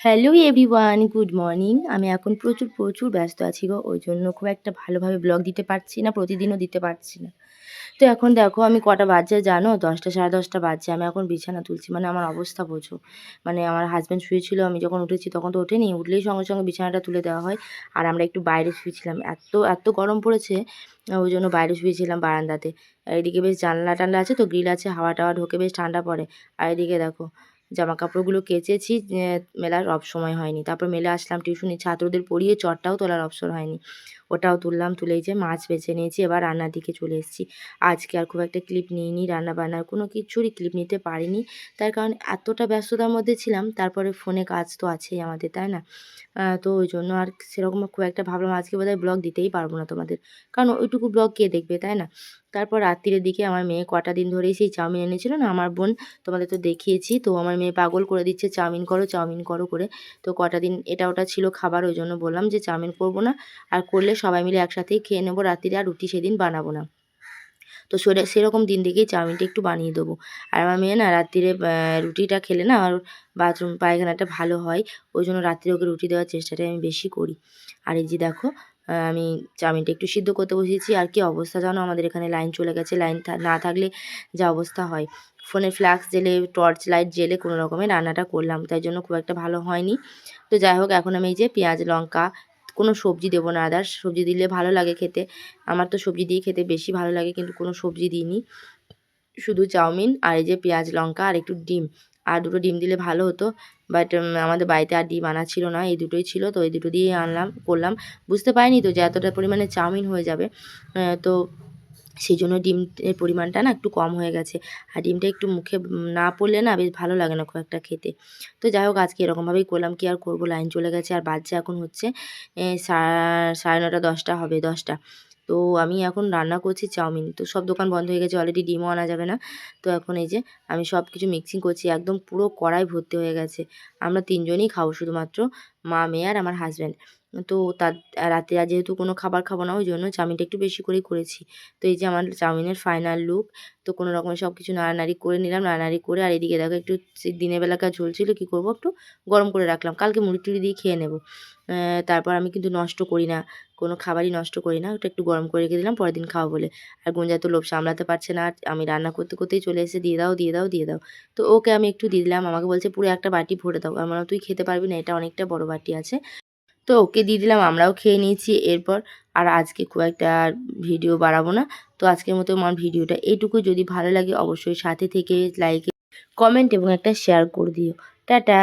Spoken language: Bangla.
Hello everyone, good morning. আমি এখন প্রচুর ব্যস্ত আছি গো। ওই জন্য খুব একটা ভালোভাবে ব্লগ দিতে পারছি না, প্রতিদিনও দিতে পারছি না। তো এখন দেখো আমি কটা বাজছে জানো? 10টা, সাড়ে 10টা বাজছে। আমি এখন বিছানা তুলছি। মানে আমার অবস্থা বোঝো। মানে আমার হাসব্যান্ড শুয়েছিল, আমি যখন উঠেছি তখন তো ওঠেনি। উঠলেই সঙ্গে বিছানাটা তুলে দেওয়া হয়। আর আমরা একটু বাইরে শুয়েছিলাম। এত গরম পড়েছে, ওই জন্য বাইরে শুয়েছিলাম বারান্দাতে। আর এদিকে বেশ জানলা-টানলা আছে তো, গ্রিল আছে, হাওয়া-টাওয়া ঢোকে, বেশ ঠান্ডা পড়ে। আর এদিকে দেখো জামাকাপড়গুলো কেচেছি, মেলার সময় হয়নি। তারপর মেলে আসলাম টিউশনি, ছাত্রদের পড়িয়ে চটটাও তোলার অবসর হয়নি। ওটাও তুললাম, তুলে এই যে মাছ বেছে নিয়েছি, এবার রান্নার দিকে চলে এসেছি। আজকে আর খুব একটা ক্লিপ নিইনি, রান্নাবান্নার কোনো কিছুরই ক্লিপ নিতে পারিনি। তার কারণ এতটা ব্যস্ততার মধ্যে ছিলাম, তারপরে ফোনে কাজ তো আছেই আমাদের, তাই না? তো ওই জন্য আর সেরকম খুব একটা ভাবলাম আজকে বোধহয় ব্লগ দিতেই পারবো না তোমাদের। কারণ ওইটুকু ব্লগ কে দেখবে, তাই না? তারপর রাত্রিরের দিকে আমার মেয়ে কটা দিন ধরেই সেই চাউমিন এনেছিল না আমার বোন, তোমাদের তো দেখিয়েছি। তো আমার মেয়ে পাগল করে দিচ্ছে চাউমিন করো করে। তো কটা দিন এটা ওটা ছিল খাবার, ওই জন্য বললাম যে চাউমিন করবো না, আর করলে সবাই মিলে একসাথেই খেয়ে নেবো রাত্রিরে, আর রুটি সেদিন বানাবো না। তো সেরকম দিন দেখেই চাউমিনটা একটু বানিয়ে দেবো। আর আমার মেয়ে না রাত্রিরে রুটিটা খেলে না আর বাথরুম পায়খানাটা ভালো হয়, ওই জন্য রাত্রে ওকে রুটি দেওয়ার চেষ্টাটাই আমি বেশি করি। আর এই যে দেখো আমি চাউমিনটা একটু সিদ্ধ করতে বসিয়েছি। আর কি অবস্থা জানো, আমাদের এখানে লাইন চলে গেছে। লাইন না থাকলে যা অবস্থা হয়, ফোনে ফ্ল্যাক্স জেলে, টর্চ লাইট জেলে কোনো রকমে রান্নাটা করলাম, তাই জন্য খুব একটা ভালো হয়নি। তো যাই হোক, এখন আমি এই যে পেঁয়াজ লঙ্কা, কোনো সবজি দেবো না, আদার্স সবজি দিলে ভালো লাগে খেতে। আমার তো সবজি দিয়ে খেতে বেশি ভালো লাগে, কিন্তু কোনো সবজি দিইনি, শুধু চাউমিন আর এই যে পেঁয়াজ লঙ্কা আর একটু ডিম। আর দুটো ডিম দিলে ভালো হতো, বাট আমাদের বাড়িতে আর ডিম আনা ছিল না, এই দুটোই ছিল, তো এই দুটো দিয়ে করলাম। বুঝতে পারিনি তো যে এতটা পরিমাণে চাউমিন হয়ে যাবে। তো সেই জন্য ডিমের পরিমাণটা না একটু কম হয়ে গেছে। আর ডিমটা একটু মুখে না পড়লে না বেশ ভালো লাগে না খুব একটা খেতে। তো যাই হোক, আজকে এরকমভাবেই করলাম, কি আর করবো, লাইন চলে গেছে। আর বাজছে এখন হচ্ছে সাড়ে 9টা, 10টা হবে, 10টা। তো আমি এখন রান্না করছি চাউমিন। তো সব দোকান বন্ধ হয়ে গেছে, অলরেডি ডিমও আনা যাবে না। তো এখন এই যে আমি সব কিছু মিক্সিং করছি, একদম পুরো কড়াই ভর্তি হয়ে গেছে। আমরা 3 জনই খাবো, শুধুমাত্র মা, মেয়ে আর আমার হাসব্যান্ড। তো রাতে আর যেহেতু কোনো খাবার খাবো না, ওই জন্য চাউমিনটা একটু বেশি করেই করেছি। তো এই যে আমার চাউমিনের ফাইনাল লুক। তো কোনো রকমে সব কিছু নাড়ানাড়ি করে নিলাম, নাড়ানাড়ি করে, আর এদিকে দেখো একটু দিনের বেলাকার ঝোল ছিল, কী করবো, একটু গরম করে রাখলাম, কালকে মুড়ি-টুড়ি দিয়ে খেয়ে নেব। তারপর আমি কিন্তু নষ্ট করি না, কোনো খাবারই নষ্ট করি না, ওটা একটু গরম করে রেখে দিলাম পরের দিন খাবো বলে। আর গুঞ্জা তো লোভ সামলাতে পারছে না, আর আমি রান্না করতেই চলে এসে দিয়ে দাও, দিয়ে দাও, দিয়ে দাও। তো ওকে আমি একটু দিয়ে দিলাম, আমাকে বলছে পুরো একটা বাটি ভরে দাও। আমার তুই খেতে পারবি না, এটা অনেকটা বড় বাটি আছে। তো ওকে দিয়ে দিলাম, আমরাও খেয়ে নিয়েছি এরপর। আর আজকে খুব একটা ভিডিও বাড়াবো না। তো আজকের মতো আমার ভিডিওটা এইটুকু। যদি ভালো লাগে অবশ্যই সাথে থেকে লাইক, কমেন্ট এবং একটা শেয়ার করে দিও। টাটা।